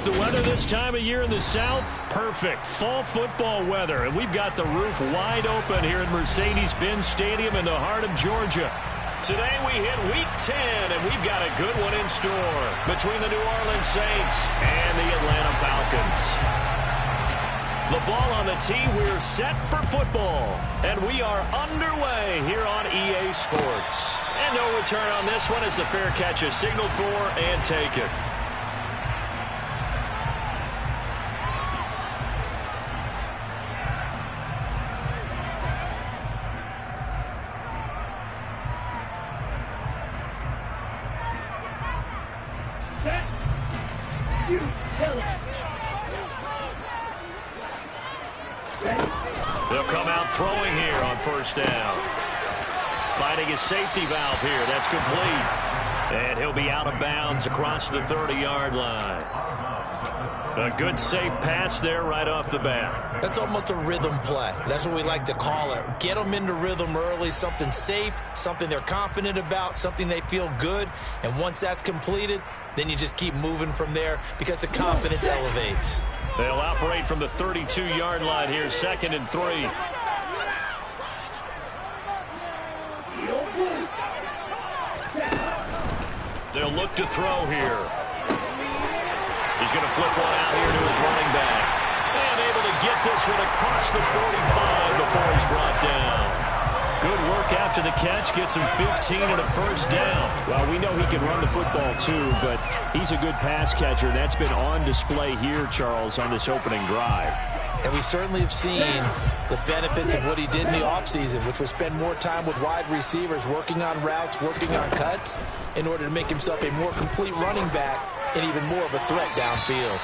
The weather this time of year in the South, perfect. Fall football weather. And we've got the roof wide open here at Mercedes-Benz Stadium in the heart of Georgia. Today we hit Week 10, and we've got a good one in store between the New Orleans Saints and the Atlanta Falcons. The ball on the tee, we're set for football. And we are underway here on EA Sports. And no return on this one as the fair catch is signaled for and taken. They'll come out throwing here on first down. Finding his safety valve here. That's complete. And he'll be out of bounds across the 30-yard line. A good safe pass there right off the bat. That's almost a rhythm play. That's what we like to call it. Get them into rhythm early, something safe, something they're confident about, something they feel good. And once that's completed, then you just keep moving from there because the confidence elevates. They'll operate from the 32-yard line here, 2nd and 3. They'll look to throw here. He's going to flip one out here to his running back. And able to get this one across the 45 before he's brought down. Good work after the catch. Gets him 15 and a first down. Well, we know he can run the football too, but he's a good pass catcher. And that's been on display here, Charles, on this opening drive. And we certainly have seen the benefits of what he did in the offseason, which was spend more time with wide receivers, working on routes, working on cuts, in order to make himself a more complete running back and even more of a threat downfield.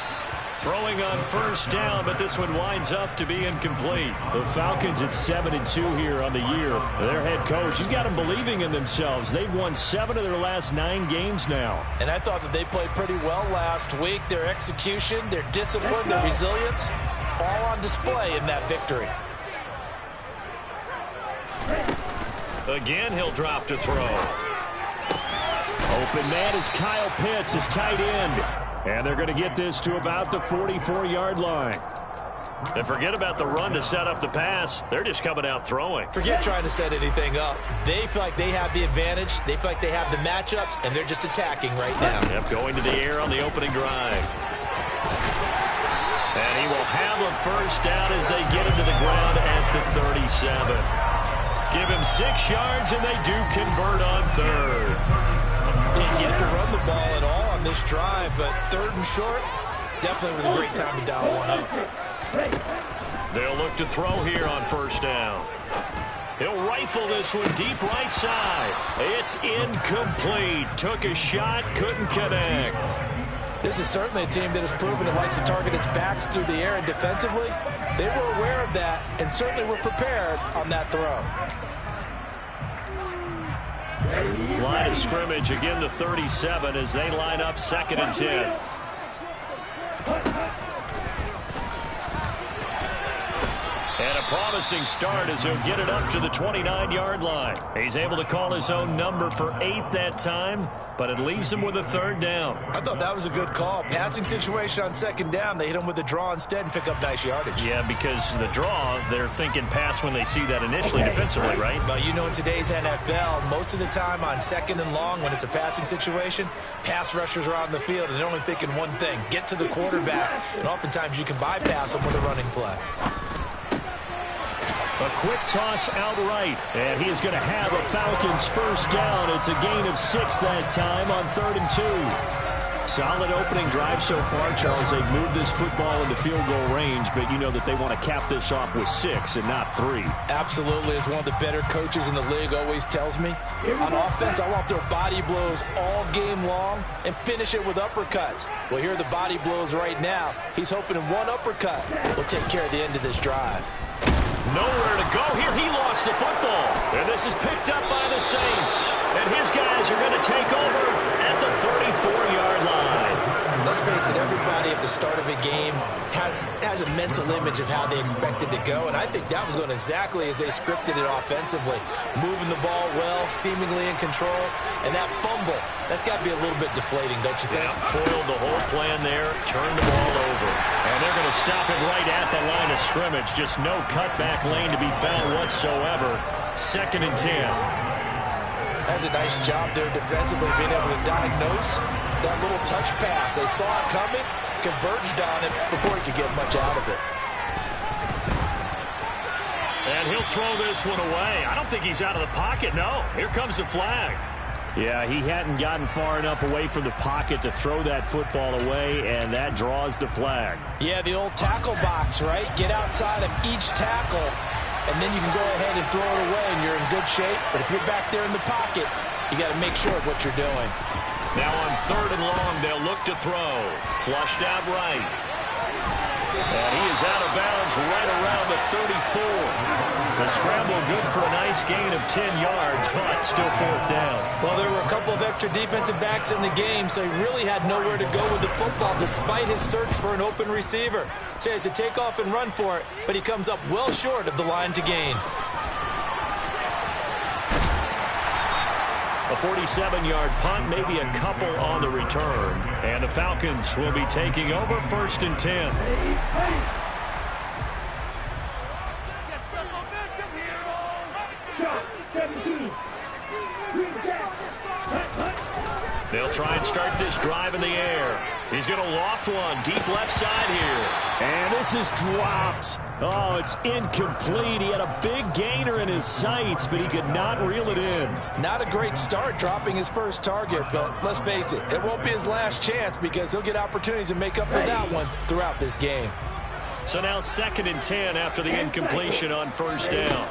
Throwing on first down, but this one winds up to be incomplete. The Falcons at 7-2 here on the year. Their head coach, he's got them believing in themselves. They've won 7 of their last 9 games now. And I thought that they played pretty well last week. Their execution, their discipline, their resilience, all on display in that victory. Again, he'll drop to throw. Open man is Kyle Pitts, his tight end. And they're going to get this to about the 44-yard line. And forget about the run to set up the pass. They're just coming out throwing. Forget trying to set anything up. They feel like they have the advantage. They feel like they have the matchups, and they're just attacking right now. Yep, going to the air on the opening drive. And he will have a first down as they get him to the ground at the 37. Give him 6 yards, and they do convert on third. Didn't get to run the ball at all on this drive, but 3rd and short, definitely was a great time to dial one up. They'll look to throw here on first down. He'll rifle this one deep right side. It's incomplete. Took a shot, couldn't connect. This is certainly a team that has proven it likes to target its backs through the air, and defensively, they were aware of that and certainly were prepared on that throw. Line of scrimmage, again the 37 as they line up 2nd and 10. And a promising start as he'll get it up to the 29-yard line. He's able to call his own number for 8 that time, but it leaves him with a 3rd down. I thought that was a good call. Passing situation on 2nd down, they hit him with the draw instead and pick up nice yardage. Yeah, because the draw, they're thinking pass when they see that initially defensively, right? But you know, in today's NFL, most of the time on 2nd and long, when it's a passing situation, pass rushers are on the field and they're only thinking one thing, get to the quarterback. And oftentimes you can bypass them with a running play. A quick toss outright, and he is going to have a Falcons first down. It's a gain of 6 that time on 3rd and 2. Solid opening drive so far, Charles. They've moved this football into field goal range, but you know that they want to cap this off with 6 and not 3. Absolutely. As one of the better coaches in the league always tells me, on offense, I want their body blows all game long and finish it with uppercuts. Well, here are the body blows right now. He's hoping in one uppercut will take care of the end of this drive. Nowhere to go here. He lost the football. And this is picked up by the Saints. And his guys are going to take over at the 34-yard line. let's face it, everybody at the start of a game has a mental image of how they expect it to go, and I think that was going exactly as they scripted it offensively. Moving the ball well, seemingly in control, and that fumble, that's got to be a little bit deflating, don't you think? Yeah, foiled the whole plan there, turned the ball over. And they're going to stop it right at the line of scrimmage. Just no cutback lane to be found whatsoever. 2nd and 10. That's a nice job there defensively, being able to diagnose that little touch pass. They saw it coming, converged on it before he could get much out of it. And he'll throw this one away. I don't think he's out of the pocket, no. Here comes the flag. Yeah, he hadn't gotten far enough away from the pocket to throw that football away, and that draws the flag. Yeah, the old tackle box, right? Get outside of each tackle, and then you can go ahead and throw it away, and you're in good shape. But if you're back there in the pocket, you got to make sure of what you're doing. Now on 3rd and long, they'll look to throw. Flushed out right. And he is out of bounds right around the 34. The scramble good for a nice gain of 10 yards, but still 4th down. Well, there were a couple of extra defensive backs in the game, so he really had nowhere to go with the football despite his search for an open receiver. So he has to take off and run for it, but he comes up well short of the line to gain. A 47-yard punt, maybe a couple on the return. And the Falcons will be taking over 1st and 10. They'll try and start this drive in the air. He's going to loft one deep left side here. And this is dropped. Oh, it's incomplete. He had a big gainer in his sights, but he could not reel it in. Not a great start dropping his first target, but let's face it, it won't be his last chance because he'll get opportunities to make up for that one throughout this game. So now 2nd and 10 after the incompletion on 1st down.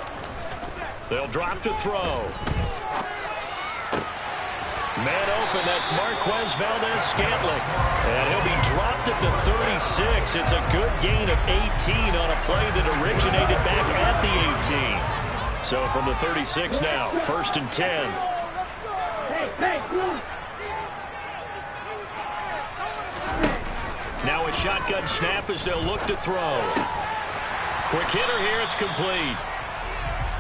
They'll drop to throw. Man open, that's Marquez Valdez-Scantling. And he'll be dropped at the 36. It's a good gain of 18 on a play that originated back at the 18. So from the 36 now, 1st and 10. Now a shotgun snap as they'll look to throw. Quick hitter here, it's complete.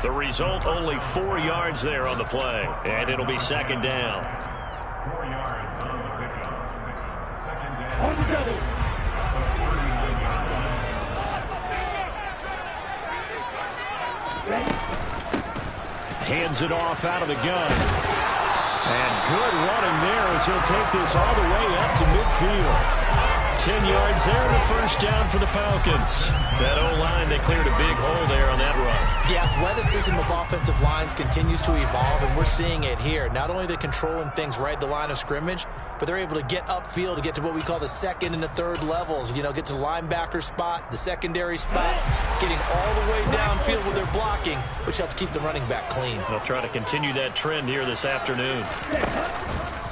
The result, only 4 yards there on the play. And it'll be 2nd down. 4 yards on the pickup. 2nd down. Hands it off out of the gun. And good running there as he'll take this all the way up to midfield. 10 yards there and a 1st down for the Falcons. That O-line, they cleared a big hole there on that run. The athleticism of offensive lines continues to evolve, and we're seeing it here. Not only are they controlling things right at the line of scrimmage, but they're able to get upfield to get to what we call the 2nd and the 3rd levels. You know, get to the linebacker spot, the secondary spot, getting all the way downfield with their blocking, which helps keep the running back clean. They'll try to continue that trend here this afternoon.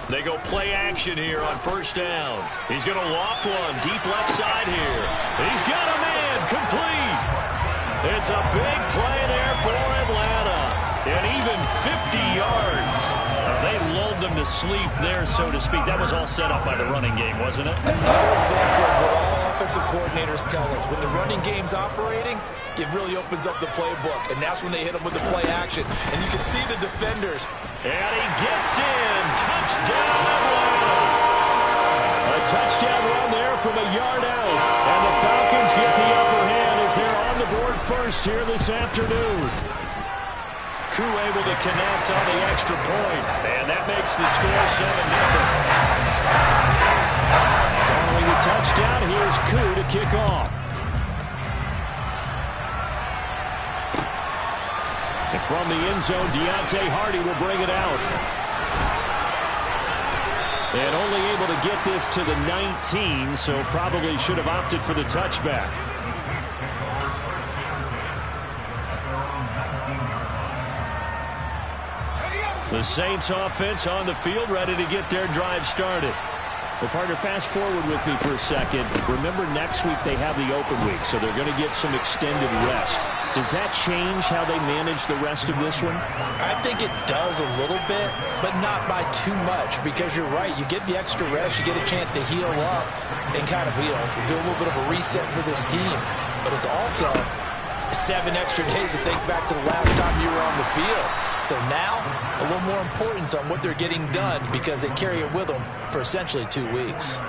They go play action here on 1st down. He's going to loft one deep left side here. He's got a man complete. It's a big play there for Atlanta. And even 50 yards. They lulled them to sleep there, so to speak. That was all set up by the running game, wasn't it? Another example of what all offensive coordinators tell us. When the running game's operating, it really opens up the playbook. And that's when they hit them with the play action. And you can see the defenders. And he gets in. Touchdown, Atlanta. A touchdown run there from a yard out. And the Falcons get the upper hand as they're on the board first here this afternoon. Crew able to connect on the extra point. And that makes the score 7-0. Following the touchdown, here's Koo to kick off. And from the end zone, Deontay Hardy will bring it out. And only able to get this to the 19, so probably should have opted for the touchback. The Saints offense on the field, ready to get their drive started. Well, partner, fast forward with me for a second. Remember, next week they have the open week, so they're going to get some extended rest. Does that change how they manage the rest of this one? I think it does a little bit, but not by too much, because you're right. You get the extra rest, you get a chance to heal up and kind of, do a little bit of a reset for this team. But it's also 7 extra days to think back to the last time you were on the field. So now, a little more importance on what they're getting done because they carry it with them for essentially 2 weeks.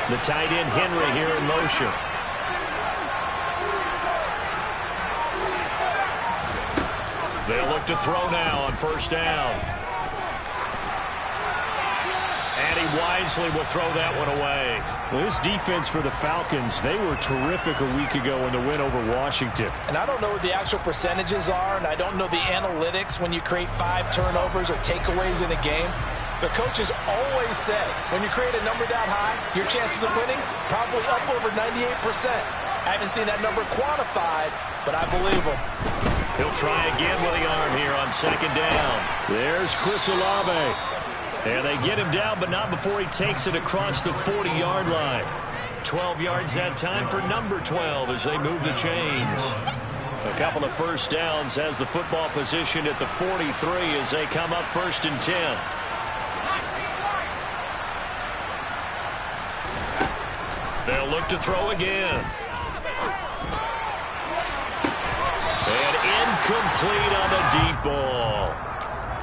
The tight end, Henry, here in motion. They'll look to throw now on first down. And he wisely will throw that one away. Well, this defense for the Falcons, they were terrific a week ago in the win over Washington. And I don't know what the actual percentages are, and I don't know the analytics when you create 5 turnovers or takeaways in a game. But coaches always say, when you create a number that high, your chances of winning probably up over 98%. I haven't seen that number quantified, but I believe him. He'll try again with the arm here on second down. There's Chris Olave. And they get him down, but not before he takes it across the 40-yard line. 12 yards that time for number 12 as they move the chains. A couple of first downs has the football position at the 43 as they come up 1st and 10. They'll look to throw again. And incomplete on the deep ball.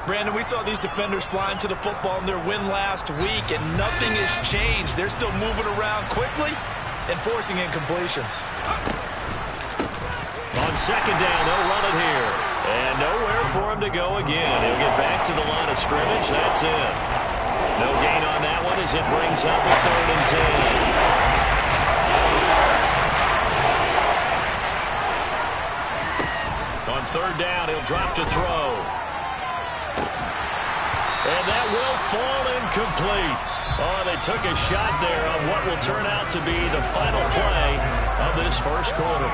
Brandon, we saw these defenders flying to the football in their win last week, and nothing has changed. They're still moving around quickly and forcing incompletions. On second down, they'll run it here. And nowhere for him to go again. He'll get back to the line of scrimmage. That's it. No gain on that one as it brings up a 3rd and 10. On 3rd down, he'll drop to throw. And that will fall incomplete. Oh, they took a shot there on what will turn out to be the final play of this first quarter.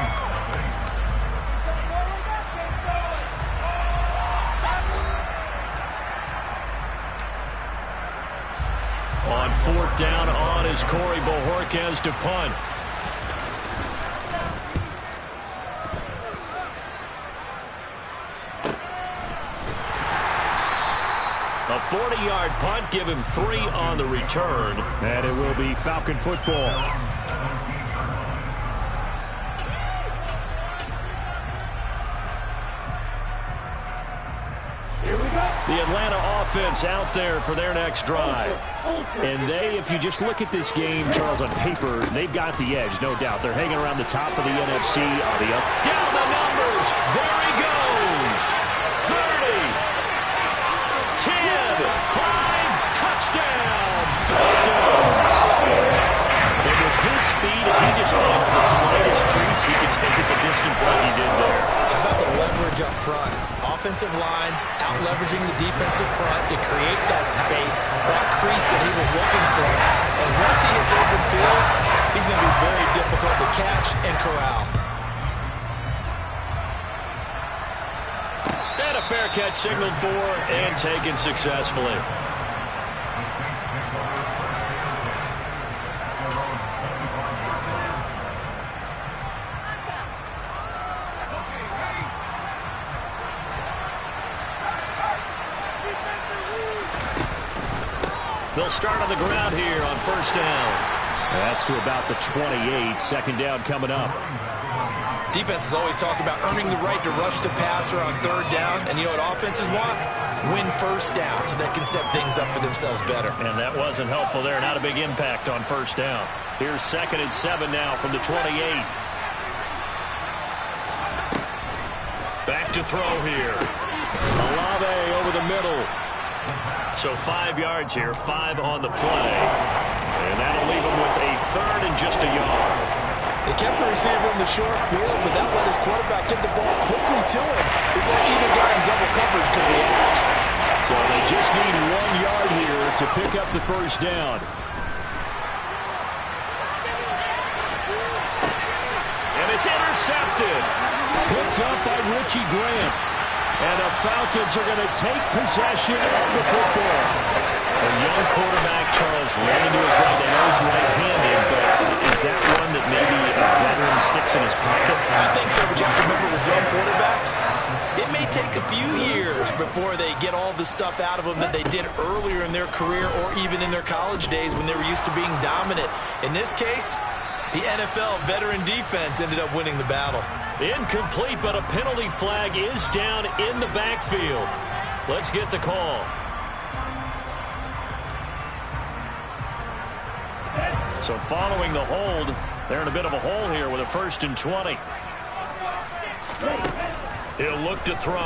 On 4th down on is Corey Bojorquez to punt. A 40-yard punt, give him 3 on the return. And it will be Falcon football. The Atlanta offense out there for their next drive. And they, if you just look at this game, Charles, on paper, they've got the edge, no doubt. They're hanging around the top of the NFC. Down the numbers. There he goes. 30. 10, 5, touchdown, Falcons. And with his speed, if he just finds the slightest crease, he can take it the distance like he did there. How about the leverage up front? Offensive line out-leveraging the defensive front to create that space, that crease that he was looking for. And once he hits open field, he's going to be very difficult to catch and corral. And a fair catch signaled for and taken successfully. They'll start on the ground here on first down. That's to about the 28. Second down coming up. Defenses always talk about earning the right to rush the passer on third down. And you know what offenses want? Win first down so they can set things up for themselves better. And that wasn't helpful there. Not a big impact on first down. Here's 2nd and 7 now from the 28. Back to throw here. Olave over the middle. So 5 yards here, 5 on the play. And that'll leave him with a 3rd and just a yard. They kept the receiver in the short field, but that let his quarterback get the ball quickly to him before either guy in double coverage could react. So they just need 1 yard here to pick up the first down. And it's intercepted. Picked up by Richie Grant. And the Falcons are going to take possession of the football. A young quarterback, Charles, ran into his right. They know he's right-handed, but is that one that maybe a veteran sticks in his pocket? I think so, but you have to remember with young quarterbacks, it may take a few years before they get all the stuff out of them that they did earlier in their career or even in their college days when they were used to being dominant. In this case, the NFL veteran defense ended up winning the battle. Incomplete, but a penalty flag is down in the backfield. Let's get the call. So following the hold, they're in a bit of a hole here with a 1st and 20. He'll look to throw.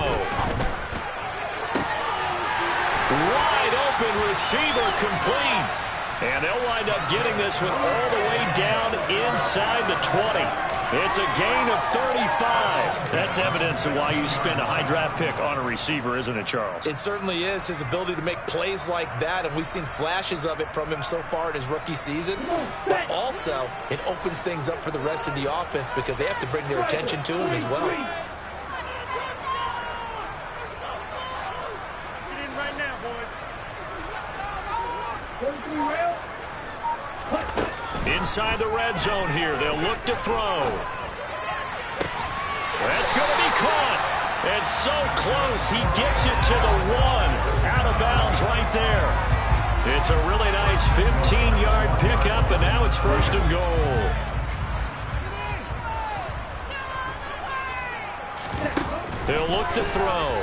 Wide open receiver complete. And they'll wind up getting this one all the way down inside the 20. It's a gain of 35. That's evidence of why you spend a high draft pick on a receiver, isn't it, Charles? It certainly is. His ability to make plays like that, and we've seen flashes of it from him so far in his rookie season. But also, it opens things up for the rest of the offense because they have to bring their attention to him as well. Inside the red zone here, they'll look to throw. That's going to be caught. And so close, he gets it to the 1. Out of bounds right there. It's a really nice 15-yard pickup, and now it's 1st and goal. They'll look to throw.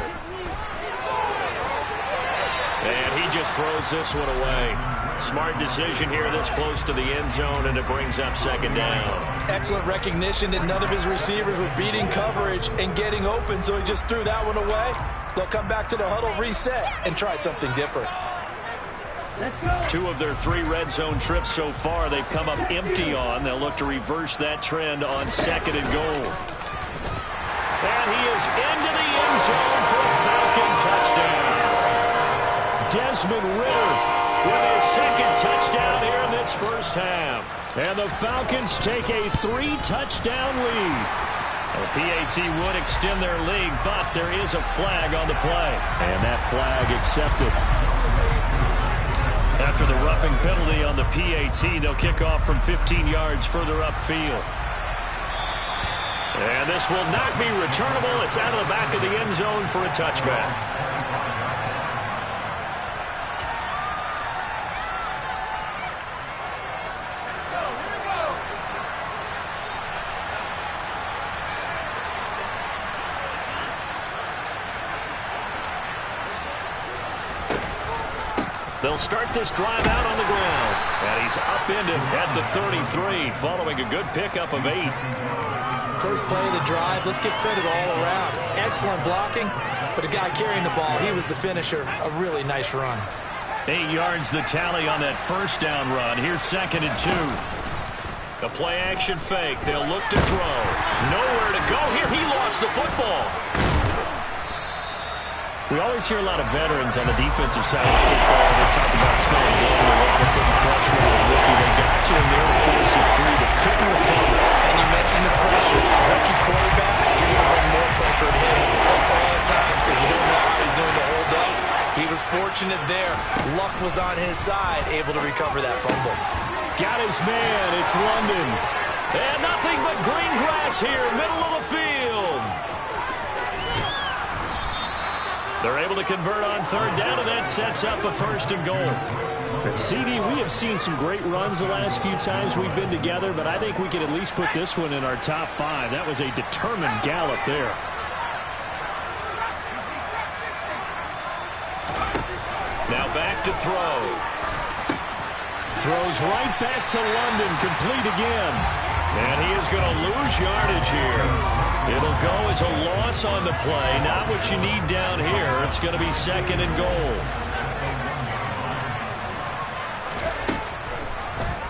And he just throws this one away. Smart decision here this close to the end zone, and it brings up 2nd down. Excellent recognition that none of his receivers were beating coverage and getting open, so he just threw that one away. They'll come back to the huddle, reset, and try something different. 2 of their 3 red zone trips so far they've come up empty on. They'll look to reverse that trend on 2nd and goal. And he is into the end zone for a Falcon touchdown. Desmond Ridder with his 2nd touchdown here in this first half. And the Falcons take a 3-touchdown lead. The PAT would extend their lead, but there is a flag on the play. And that flag accepted. After the roughing penalty on the PAT, they'll kick off from 15 yards further upfield. And this will not be returnable. It's out of the back of the end zone for a touchback. They'll start this drive out on the ground. And he's upended at the 33 following a good pickup of 8. First play of the drive, let's give credit all around. Excellent blocking, but the guy carrying the ball, he was the finisher. A really nice run. 8 yards the tally on that 1st down run. Here's 2nd and 2. The play action fake. They'll look to throw. Nowhere to go here. He lost the football. We always hear a lot of veterans on the defensive side of the football. They talk about smelling blood in the water, putting pressure on the rookie. They got you in there to force it free, but couldn't recover. And you mentioned the pressure. Rookie quarterback, you're going to bring more pressure at him at all times because you don't know how he's going to hold up. He was fortunate there. Luck was on his side, able to recover that fumble. Got his man. It's London. And nothing but green grass here, middle of the field. They're able to convert on 3rd down, and that sets up a 1st and goal. But CD, we have seen some great runs the last few times we've been together, but I think we can at least put this one in our top 5. That was a determined gallop there. Now back to throw. Throws right back to London, complete again. And he is going to lose yardage here. It'll go as a loss on the play. Not what you need down here. It's going to be 2nd and goal.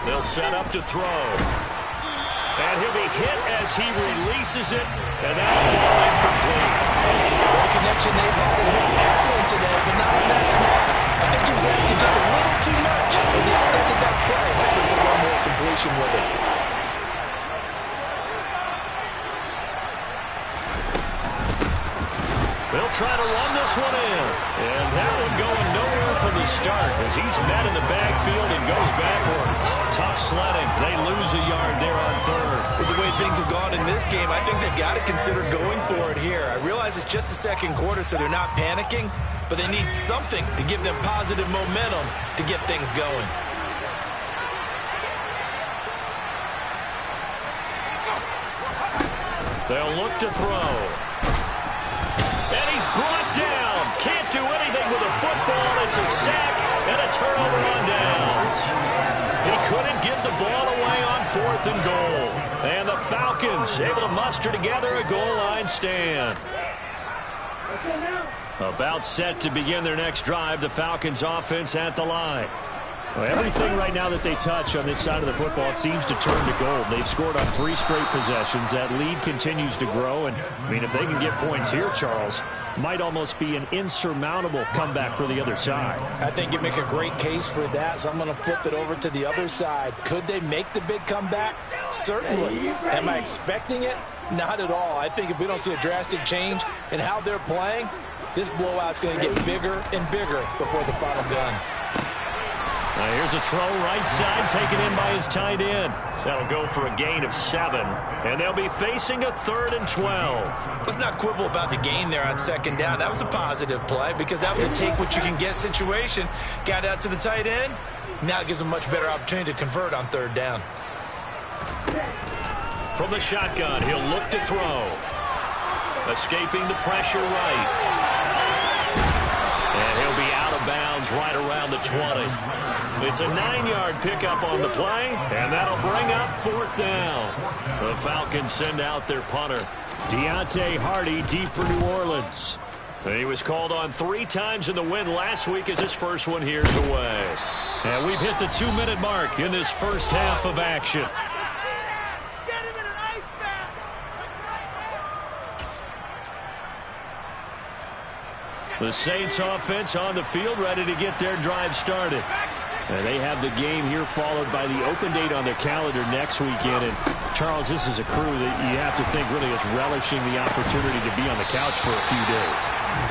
They'll set up to throw. And he'll be hit as he releases it. And that'll fall incomplete. The connection they've had has been excellent today, but not on that snap. I think he was asking just a little too much as he extended that play, hoping for one more completion with it. They'll try start as he's met in the backfield and goes backwards. Tough sledding. They lose a yard there on third. With the way things have gone in this game, I think they've got to consider going for it here. I realize it's just the second quarter, so they're not panicking, but they need something to give them positive momentum to get things going. They'll look to throw. And he's brought down. Can't do anything with a football. It's a sack and a turnover on downs. He couldn't get the ball away on 4th and goal. And the Falcons able to muster together a goal line stand. About set to begin their next drive, the Falcons offense at the line. Well, everything right now that they touch on this side of the football, it seems to turn to gold. They've scored on 3 straight possessions. That lead continues to grow. And, I mean, if they can get points here, Charles, might almost be an insurmountable comeback for the other side. I think you make a great case for that, so I'm going to flip it over to the other side. Could they make the big comeback? Certainly. Am I expecting it? Not at all. I think if we don't see a drastic change in how they're playing, this blowout's going to get bigger and bigger before the final gun. Here's a throw right side taken in by his tight end. That'll go for a gain of 7. And they'll be facing a 3rd and 12. Let's not quibble about the gain there on 2nd down. That was a positive play because that was a take-what-you-can-get situation. Got out to the tight end. Now it gives them a much better opportunity to convert on 3rd down. From the shotgun, he'll look to throw. Escaping the pressure right. And he'll be out of bounds right around the 20. It's a 9-yard pickup on the play, and that'll bring up 4th down. The Falcons send out their punter. Deontay Hardy deep for New Orleans. He was called on 3 times in the win last week as his first one here's away. And we've hit the 2-minute mark in this first half of action. The Saints offense on the field ready to get their drive started. And they have the game here followed by the open date on their calendar next weekend. And, Charles, this is a crew that you have to think really is relishing the opportunity to be on the couch for a few days.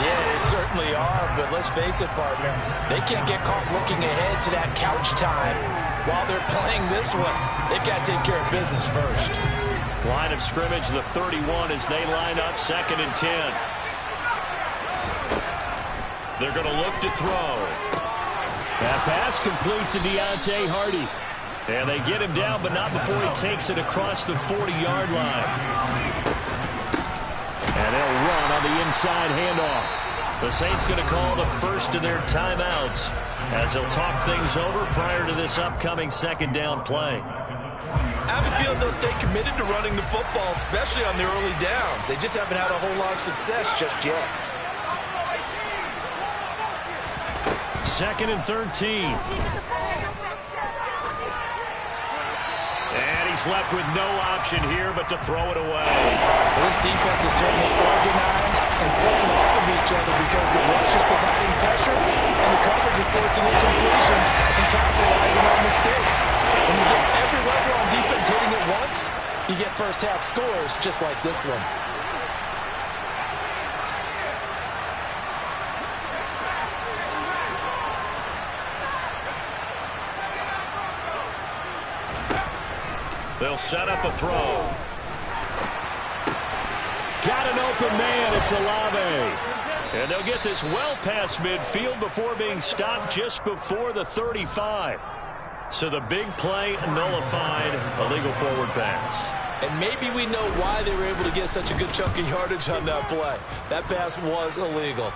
Yeah, they certainly are, but let's face it, partner. They can't get caught looking ahead to that couch time while they're playing this one. They've got to take care of business first. Line of scrimmage, the 31 as they line up 2nd and 10. They're going to look to throw. That pass complete to Deontay Hardy. And they get him down, but not before he takes it across the 40-yard line. And they'll run on the inside handoff. The Saints going to call the first of their timeouts as they'll talk things over prior to this upcoming 2nd down play. I have a feeling they'll stay committed to running the football, especially on the early downs. They just haven't had a whole lot of success just yet. 2nd and 13. And he's left with no option here but to throw it away. Well, this defense is certainly organized and playing off of each other because the rush is providing pressure and the coverage is forcing incompletions and capitalizing on mistakes. When you get every level on defense hitting it once, you get first half scores just like this one. They'll set up a throw. Got an open man. It's Olave. And they'll get this well past midfield before being stopped just before the 35. So the big play nullified, a legal forward pass. And maybe we know why they were able to get such a good chunk of yardage on that play. That pass was illegal.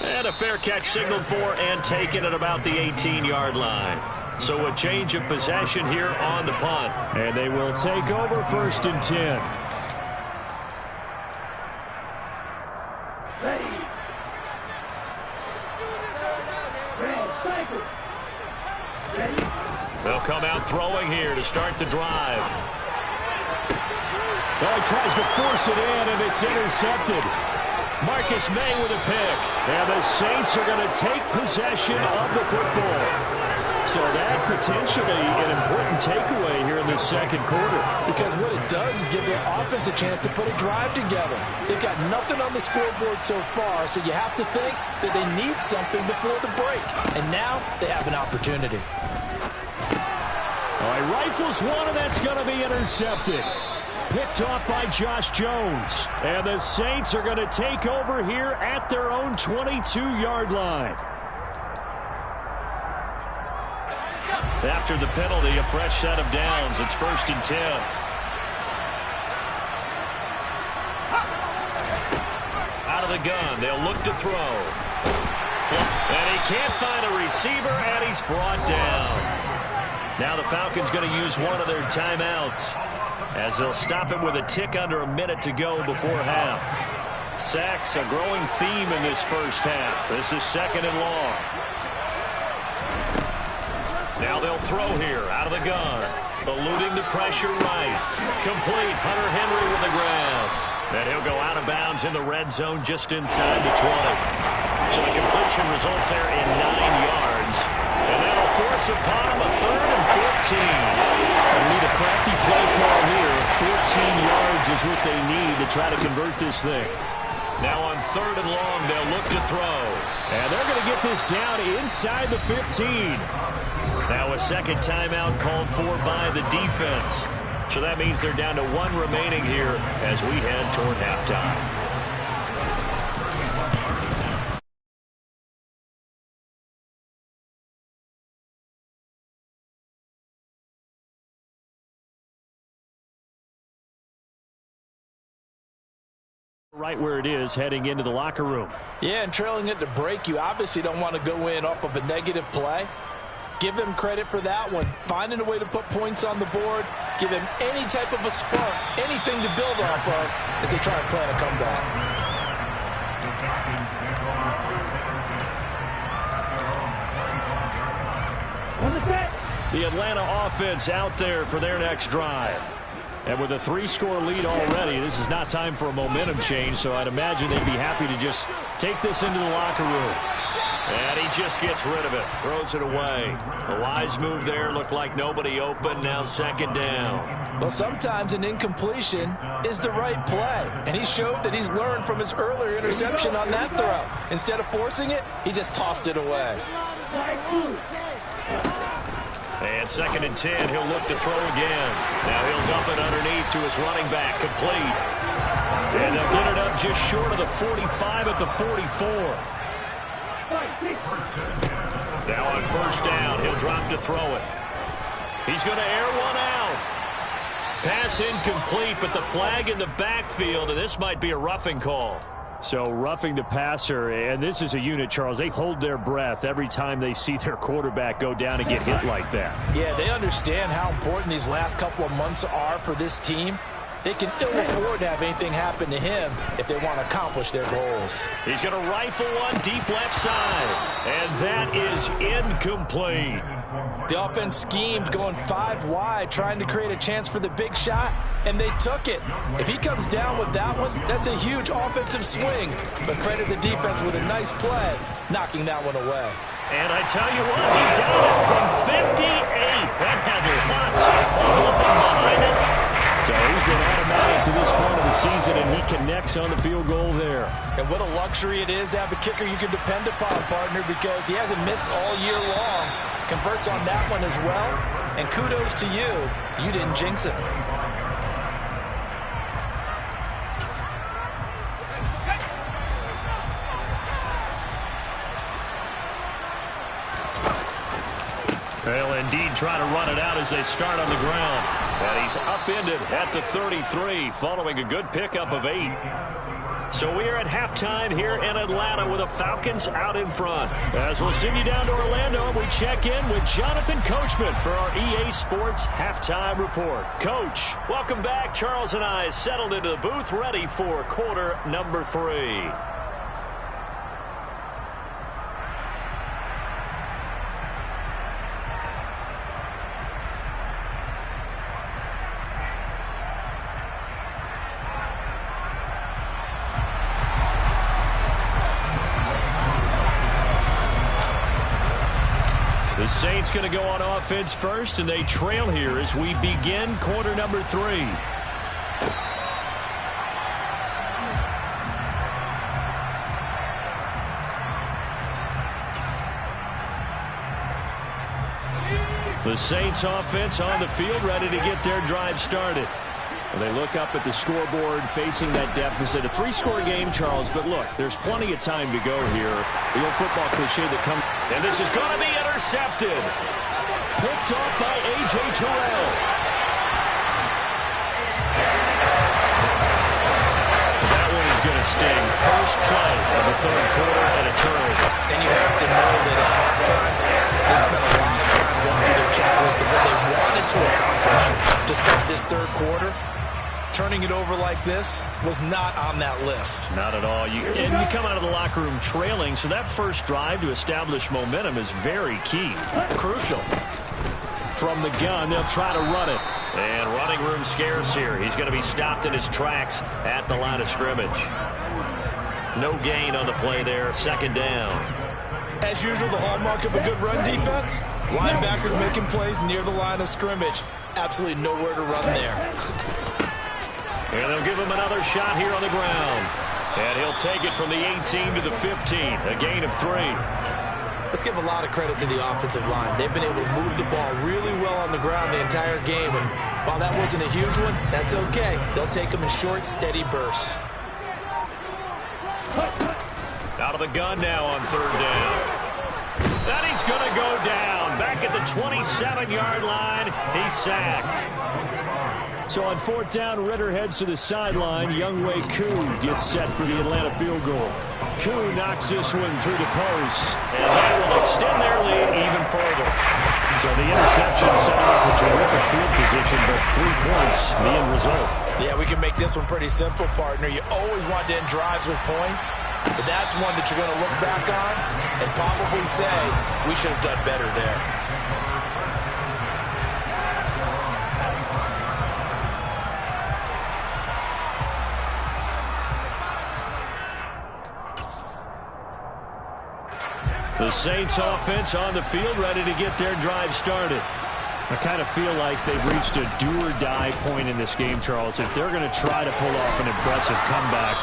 And a fair catch signaled for and taken at about the 18-yard line. So a change of possession here on the punt. And they will take over 1st and 10. They'll come out throwing here to start the drive. Well, he tries to force it in, and it's intercepted. Marcus May with a pick. And the Saints are going to take possession of the football. So that potentially an important takeaway here in this second quarter. Because what it does is give their offense a chance to put a drive together. They've got nothing on the scoreboard so far, so you have to think that they need something before the break. And now they have an opportunity. All right, rifles one, and that's going to be intercepted. Picked off by Josh Jones. And the Saints are going to take over here at their own 22-yard line. After the penalty, a fresh set of downs. It's 1st and 10. Out of the gun, they'll look to throw. And he can't find a receiver, and he's brought down. Now the Falcons going to use one of their timeouts, as they'll stop it with a tick under a minute to go before half. Sacks, a growing theme in this first half. This is 2nd and long. Now they'll throw here out of the gun. Eluding the pressure right. Complete. Hunter Henry with the grab. And he'll go out of bounds in the red zone just inside the 20. So the completion results there in 9 yards. And that'll force upon him a 3rd and 14. They need a crafty play call here. 14 yards is what they need to try to convert this thing. Now on 3rd and long, they'll look to throw. And they're going to get this down inside the 15. Now a second timeout called for by the defense. So that means they're down to 1 remaining here as we head toward halftime. Right where it is, heading into the locker room. Yeah, and trailing it to break, you obviously don't want to go in off of a negative play. Give them credit for that one. Finding a way to put points on the board. Give them any type of a spark, anything to build off of as they try and plan a comeback. The Atlanta offense out there for their next drive. And with a 3-score lead already, this is not time for a momentum change, so I'd imagine they'd be happy to just take this into the locker room. And he just gets rid of it, throws it away. A wise move there, looked like nobody open, now 2nd down. Well, sometimes an incompletion is the right play, and he showed that he's learned from his earlier interception on that throw. Instead of forcing it, he just tossed it away. And 2nd and 10, he'll look to throw again. Now he'll dump it underneath to his running back, complete. And they'll get it up just short of the 45 at the 44. Now on 1st down, he'll drop to throw it. He's going to air one out. Pass incomplete, but the flag in the backfield, and this might be a roughing call. So roughing the passer, and this is a unit, Charles. They hold their breath every time they see their quarterback go down and get hit like that. Yeah, they understand how important these last couple of months are for this team. They can ill afford to have anything happen to him if they want to accomplish their goals. He's going to rifle one deep left side, and that is incomplete. The offense schemed going 5 wide, trying to create a chance for the big shot, and they took it. If he comes down with that one, that's a huge offensive swing. But credit the defense with a nice play, knocking that one away. And I tell you what, he got it from 58. That had lots of looking behind it. So he's been automatic to this point of the season, and he connects on the field goal there. And what a luxury it is to have a kicker you can depend upon, partner, because he hasn't missed all year long. Converts on that one as well. And kudos to you. You didn't jinx it. They'll indeed try to run it out as they start on the ground. And he's upended at the 33 following a good pickup of 8. So we are at halftime here in Atlanta with the Falcons out in front. As we'll send you down to Orlando, we check in with Jonathan Coachman for our EA Sports Halftime Report. Coach, welcome back. Charles and I settled into the booth ready for quarter number 3. The Saints going to go on offense first, and they trail here as we begin quarter number 3. The Saints offense on the field, ready to get their drive started. They look up at the scoreboard, facing that deficit. A 3-score game, Charles, but look, there's plenty of time to go here. The old football cliche that comes. And this is going to be intercepted. Picked off by A.J. Terrell. That one is going to sting. First play of the third quarter and a turnover. And you have to know that at halftime, they spent a lot of time going through their checklist of what they wanted to accomplish to start this third quarter. Turning it over like this was not on that list. Not at all. And you come out of the locker room trailing, so that first drive to establish momentum is very key. Crucial. From the gun, they'll try to run it. And running room scarce here. He's going to be stopped in his tracks at the line of scrimmage. No gain on the play there. Second down. As usual, the hallmark of a good run defense, linebackers making plays near the line of scrimmage. Absolutely nowhere to run there. And they'll give him another shot here on the ground. And he'll take it from the 18 to the 15. A gain of 3. Let's give a lot of credit to the offensive line. They've been able to move the ball really well on the ground the entire game. And while that wasn't a huge one, that's okay. They'll take them in short, steady bursts. Out of the gun now on third down. Then he's going to go down. Back at the 27-yard line. He's sacked. So on fourth down, Ritter heads to the sideline. Younghoe Koo gets set for the Atlanta field goal. Koo knocks this one through the post. And that will extend their lead even further. So the interception setting up a terrific field position, but 3 points, the end result. Yeah, we can make this one pretty simple, partner. You always want to end drives with points, but that's one that you're going to look back on and probably say, we should have done better there. The Saints offense on the field, ready to get their drive started. I kind of feel like they've reached a do-or-die point in this game, Charles. If they're going to try to pull off an impressive comeback,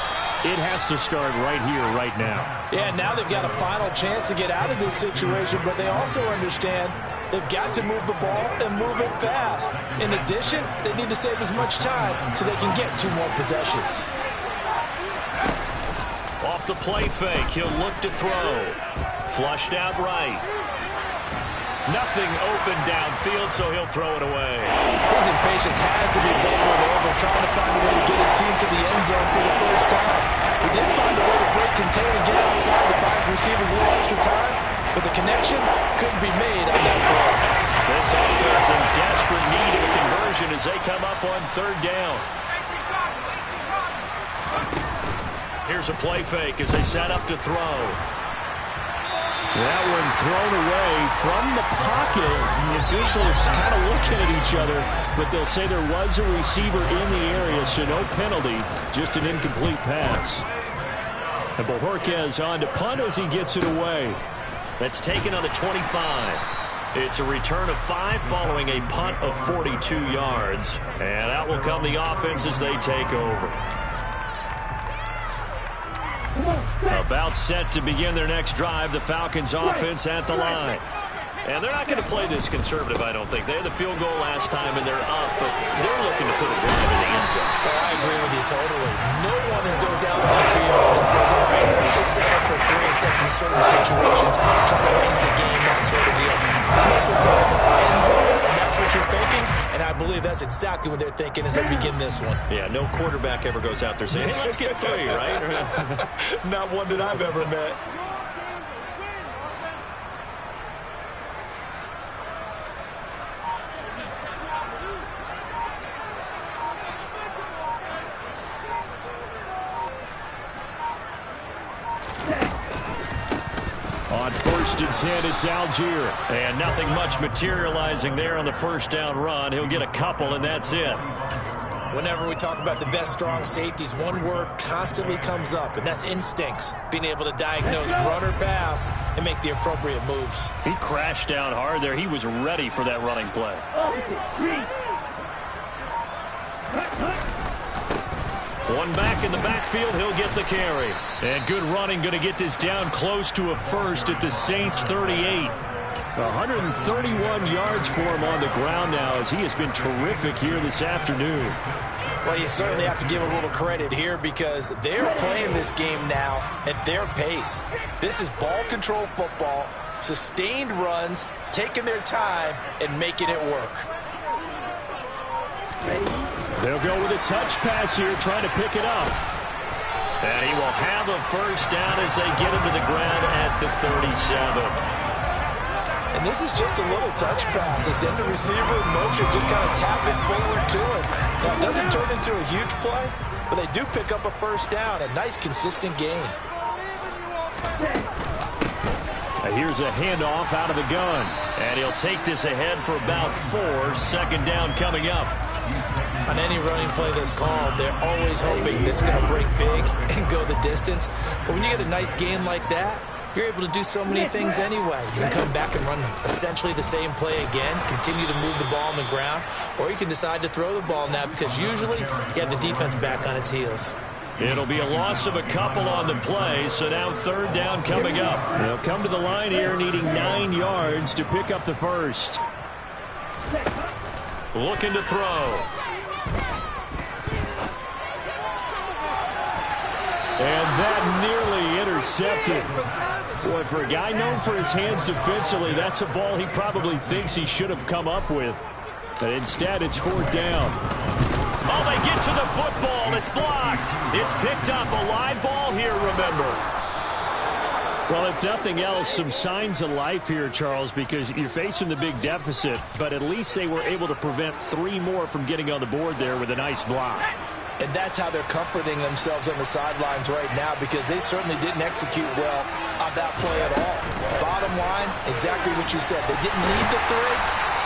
it has to start right here, right now. Yeah, now they've got a final chance to get out of this situation, but they also understand they've got to move the ball and move it fast. In addition, they need to save as much time so they can get 2 more possessions. Off the play fake, he'll look to throw. Flushed out right. Nothing open downfield, so he'll throw it away. His impatience has to be bubbling over, trying to find a way to get his team to the end zone for the first time. He did find a way to break contain and get outside to buy his receivers a little extra time, but the connection couldn't be made on that throw. This offense in desperate need of a conversion as they come up on third down. Here's a play fake as they set up to throw. That one thrown away from the pocket. The officials kind of looking at each other, but they'll say there was a receiver in the area, so no penalty, just an incomplete pass. And Bojorquez on to punt as he gets it away. That's taken on the 25. It's a return of 5 following a punt of 42 yards. And out will come the offense as they take over. About set to begin their next drive, the Falcons offense at the line. And they're not going to play this conservative, I don't think. They had the field goal last time, and they're up, but they're looking to put a drive in the end zone. Oh, I agree with you totally. No one goes out on the field and says, all right, let's just set up for 3 except in certain situations, trying to race the game, that sort of deal. Most of the time, it's end zone, and that's what you're thinking, and I believe that's exactly what they're thinking as they begin this one. Yeah, no quarterback ever goes out there saying, hey, let's get 3, right? Not one that I've ever met. On first and 10, it's Algier. And nothing much materializing there on the first down run. He'll get a couple, and that's it. Whenever we talk about the best strong safeties, one word constantly comes up, and that's instincts. Being able to diagnose run or pass and make the appropriate moves. He crashed down hard there. He was ready for that running play. One back in the backfield, he'll get the carry. And good running, going to get this down close to a first at the Saints 38. 131 yards for him on the ground now as he has been terrific here this afternoon. Well, you certainly have to give a little credit here because they're playing this game now at their pace. This is ball control football, sustained runs, taking their time, and making it work. They'll go with a touch pass here, trying to pick it up. And he will have a first down as they get him to the ground at the 37. And this is just a little touch pass. They send the receiver in motion, just kind of tap it forward to him. Now, it doesn't turn into a huge play, but they do pick up a first down. A nice, consistent gain. Here's a handoff out of the gun. And he'll take this ahead for about 4. Second down coming up. On any running play that's called, they're always hoping it's going to break big and go the distance. But when you get a nice gain like that, you're able to do so many things anyway. You can come back and run essentially the same play again, continue to move the ball on the ground, or you can decide to throw the ball now because usually you have the defense back on its heels. It'll be a loss of a couple on the play, so now third down coming up. They'll come to the line here needing 9 yards to pick up the first. Looking to throw. And that nearly intercepted. Boy, for a guy known for his hands defensively, that's a ball he probably thinks he should have come up with. But instead, it's fourth down. Oh, they get to the football. It's blocked. It's picked up. A live ball here, remember. Well, if nothing else, some signs of life here, Charles, because you're facing the big deficit, but at least they were able to prevent 3 more from getting on the board there with a nice block. And that's how they're comforting themselves on the sidelines right now because they certainly didn't execute well on that play at all. Bottom line, exactly what you said. They didn't need the 3,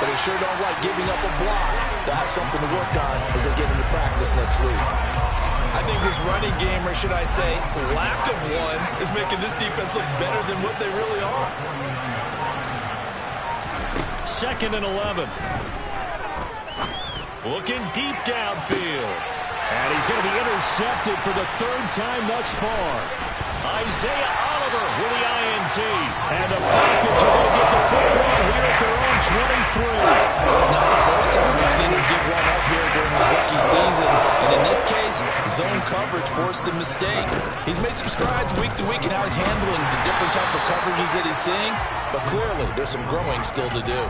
but they sure don't like giving up a block. They'll have something to work on as they get into practice next week. I think this running game, or should I say lack of one, is making this defense look better than what they really are. 2nd and 11. Looking deep downfield. And he's going to be intercepted for the 3rd time thus far. Isaiah Oliver with the INT. And the Falcons are going to get the football here at their own 23. It's not the first time we've seen him give one up here during his rookie season. And in this case, zone coverage forced the mistake. He's made some strides week to week in how he's handling the different type of coverages that he's seeing. But clearly, there's some growing still to do.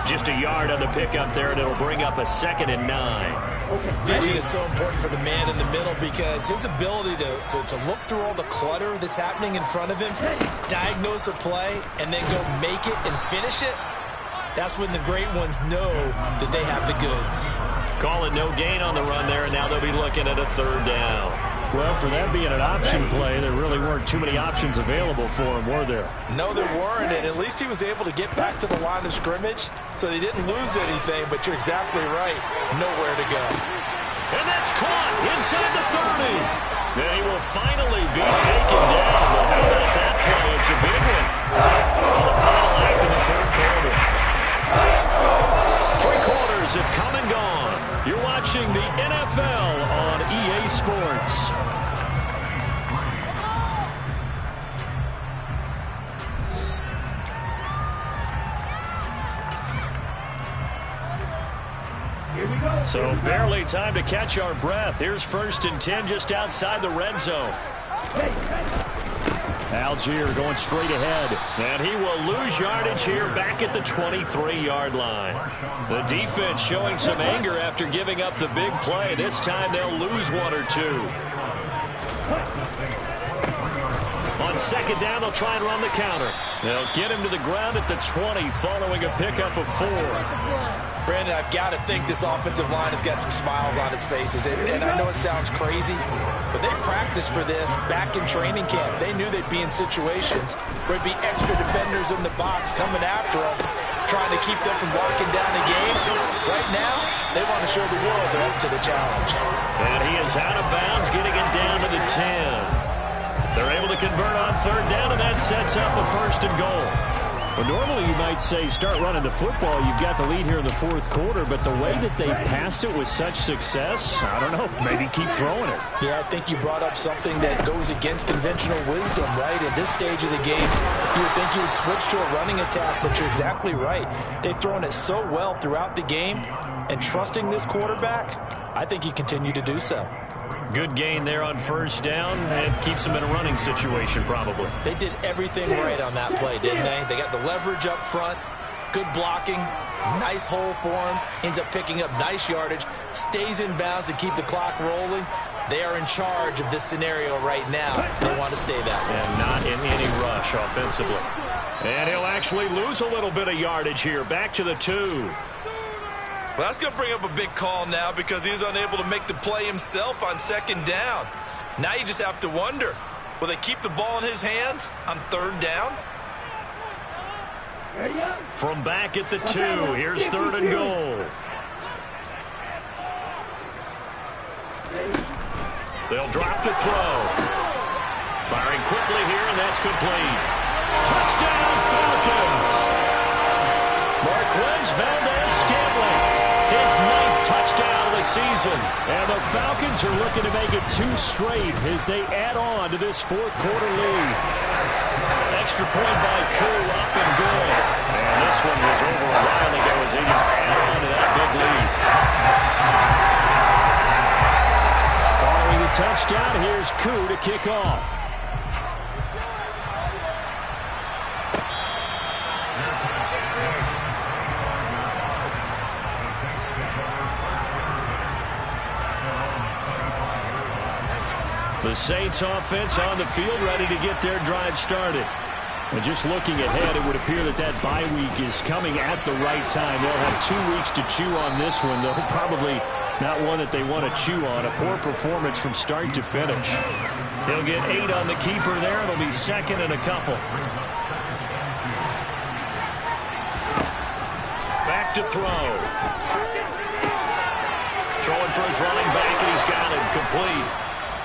Just a yard on the pickup there, and it'll bring up a 2nd and 9. Vision is so important for the man in the middle because his ability to look through all the clutter that's happening in front of him, diagnose a play, and then go make it and finish it, that's when the great ones know that they have the goods. Call it no gain on the run there, and now they'll be looking at a 3rd down. Well, for that being an option play, there really weren't too many options available for him, were there? No, there weren't, and at least he was able to get back to the line of scrimmage, so they didn't lose anything, but you're exactly right. Nowhere to go. And that's caught inside the 30. Then he will finally be taken down, but how about that play? It's a big one. On the final act of the 3rd quarter. 3 quarters have come and gone. You're watching the NFL on EA Sports. So barely time to catch our breath. Here's 1st and 10 just outside the red zone. Algier going straight ahead. And he will lose yardage here back at the 23-yard line. The defense showing some anger after giving up the big play. This time they'll lose 1 or 2. On 2nd down, they'll try and run the counter. They'll get him to the ground at the 20 following a pickup of 4. Brandon, I've got to think this offensive line has got some smiles on its faces. And I know it sounds crazy, but they practiced for this back in training camp. They knew they'd be in situations where there'd be extra defenders in the box coming after them, trying to keep them from locking down the game. Right now, they want to show the world they're up to the challenge. And he is out of bounds, getting it down to the 10. They're able to convert on third down, and that sets up a 1st and goal. Well, normally you might say start running the football. You've got the lead here in the 4th quarter, but the way that they passed it with such success, I don't know, maybe keep throwing it. Yeah, I think you brought up something that goes against conventional wisdom, right? At this stage of the game, you would think you would switch to a running attack, but you're exactly right. They've thrown it so well throughout the game, and trusting this quarterback, I think you continue to do so. Good gain there on 1st down, and keeps them in a running situation probably. They did everything right on that play, didn't they? They got the leverage up front, good blocking, nice hole for him, ends up picking up nice yardage, stays in bounds to keep the clock rolling. They are in charge of this scenario right now. They want to stay that way. And not in any rush offensively. And he'll actually lose a little bit of yardage here. Back to the 2. Well, that's going to bring up a big call now because he's unable to make the play himself on 2nd down. Now you just have to wonder, will they keep the ball in his hands on 3rd down? From back at the 2, here's 3rd and goal. They'll drop to throw. Firing quickly here, and that's complete. Touchdown, Falcons! Marquez Valdez-Scantling. His 9th touchdown of the season. And the Falcons are looking to make it 2 straight as they add on to this 4th quarter lead. Extra point by Koo, up and good. And this one was over a while ago as they just add on to that big lead. Following the touchdown, here's Koo to kick off. The Saints offense on the field, ready to get their drive started. And just looking ahead, it would appear that that bye week is coming at the right time. They'll have 2 weeks to chew on this one, though probably not one that they want to chew on. A poor performance from start to finish. He'll get 8 on the keeper there. It'll be 2nd and a couple. Back to throw. Throwing for his running back, and he's got it complete.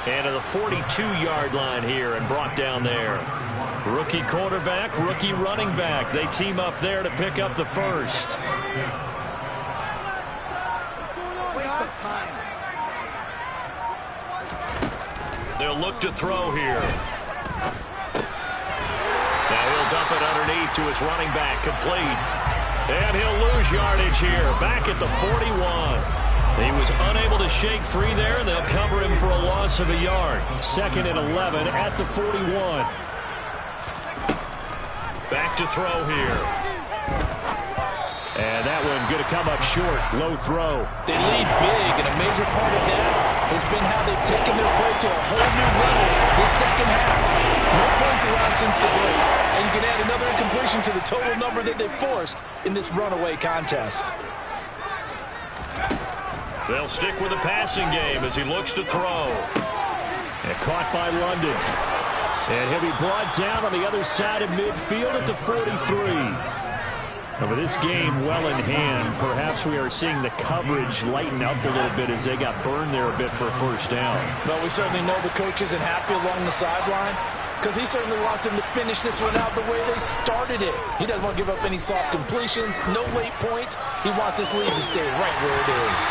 And to the 42-yard line here and brought down there. Rookie quarterback, rookie running back. They team up there to pick up the 1st. Waste of time. They'll look to throw here. Now he'll dump it underneath to his running back, complete. And he'll lose yardage here, back at the 41. He was unable to shake free there, and they'll cover him for a loss of a yard. 2nd and 11 at the 41. Back to throw here. And that one going to come up short. Low throw. They lead big, and a major part of that has been how they've taken their play to a whole new level this 2nd half. No points allowed since the break, and you can add another incompletion to the total number that they forced in this runaway contest. They'll stick with the passing game as he looks to throw. And caught by London. And he'll be brought down on the other side of midfield at the 43. Over this game well in hand, perhaps we are seeing the coverage lighten up a little bit as they got burned there a bit for a 1st down. Well, we certainly know the coach isn't happy along the sideline because he certainly wants them to finish this one out the way they started it. He doesn't want to give up any soft completions, no late points. He wants this lead to stay right where it is.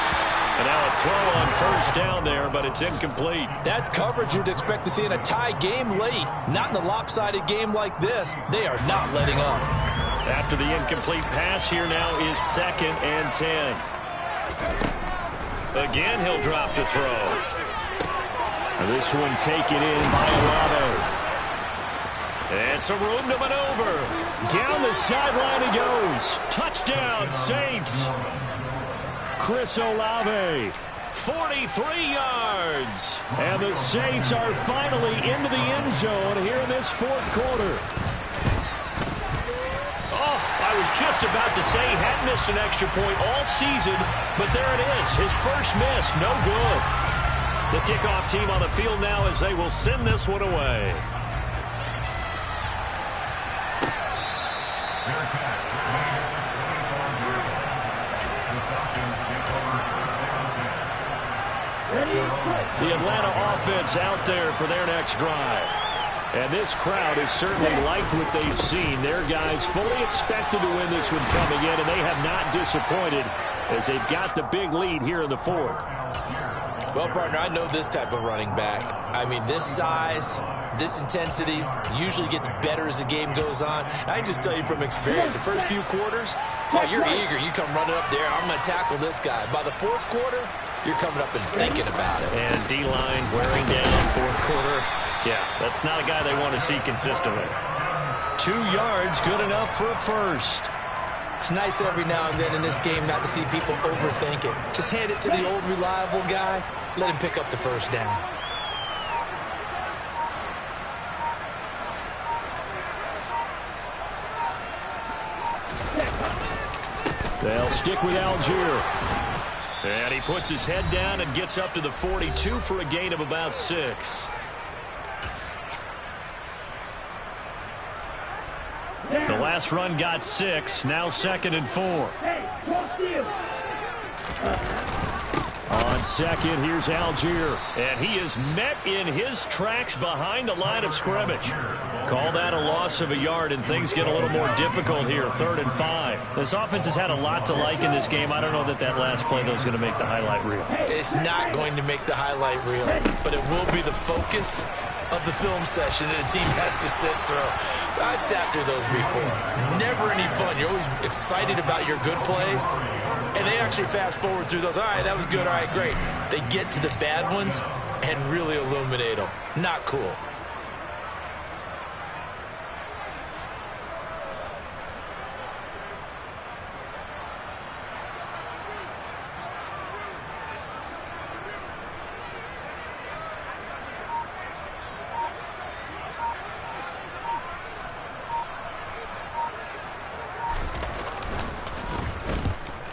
And now a throw on 1st down there, but it's incomplete. That's coverage you'd expect to see in a tie game late. Not in a lopsided game like this. They are not letting up. After the incomplete pass, here now is 2nd and 10. Again, he'll drop to throw. This one taken in by Olave. And some room to maneuver. Down the sideline he goes. Touchdown, Saints. Chris Olave. 43 yards. And the Saints are finally into the end zone here in this 4th quarter. Oh, I was just about to say he hadn't missed an extra point all season, but there it is. His first miss, no good. The kickoff team on the field now as they will send this one away. The Atlanta offense out there for their next drive. And this crowd has certainly liked what they've seen. Their guys fully expected to win this one coming in, and they have not disappointed as they've got the big lead here in the fourth. Well, partner, I know this type of running back. I mean, this size, this intensity usually gets better as the game goes on. I can just tell you from experience, the first few quarters, oh, you're eager. You come running up there, I'm going to tackle this guy. By the fourth quarter, you're coming up and thinking about it. And D-line wearing down fourth quarter. Yeah, that's not a guy they want to see consistently. 2 yards, good enough for a first. It's nice every now and then in this game not to see people overthink it. Just hand it to the old reliable guy. Let him pick up the first down. They'll stick with Algier. And he puts his head down and gets up to the 42 for a gain of about 6. The last run got 6. Now 2nd and 4. On second, here's Algier. And he is met in his tracks behind the line of scrimmage. Call that a loss of a yard, and things get a little more difficult here. 3rd and 5. This offense has had a lot to like in this game. I don't know that that last play, though, is going to make the highlight reel. It's not going to make the highlight reel, but it will be the focus of the film session that the team has to sit through. I've sat through those before. Never any fun. You're always excited about your good plays, and they actually fast forward through those. All right, that was good. All right, great. They get to the bad ones and really illuminate them. Not cool.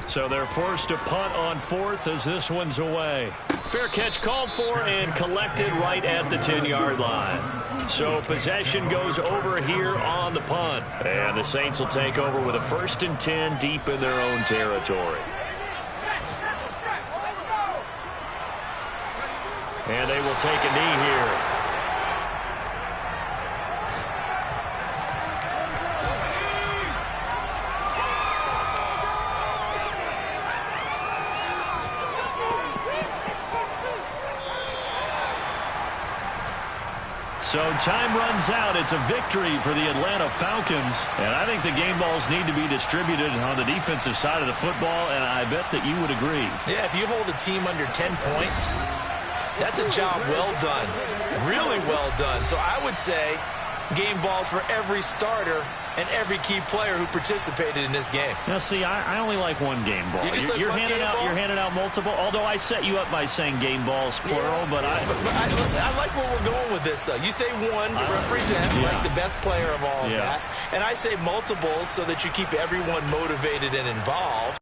So they're forced to punt on 4th as this one's away. Fair catch called for and collected right at the 10-yard line. So possession goes over here on the punt. And the Saints will take over with a 1st and 10 deep in their own territory. And they will take a knee here. So time runs out. It's a victory for the Atlanta Falcons. And I think the game balls need to be distributed on the defensive side of the football, and I bet that you would agree. Yeah, if you hold a team under 10 points, that's a job well done. Really well done. So I would say game balls for every starter and every key player who participated in this game. Now, see, I only like one game ball. You're handing out multiple. Although I set you up by saying game balls plural, yeah, but I like where we're going with this. You say one to represent like the best player of all that, and I say multiples so that you keep everyone motivated and involved.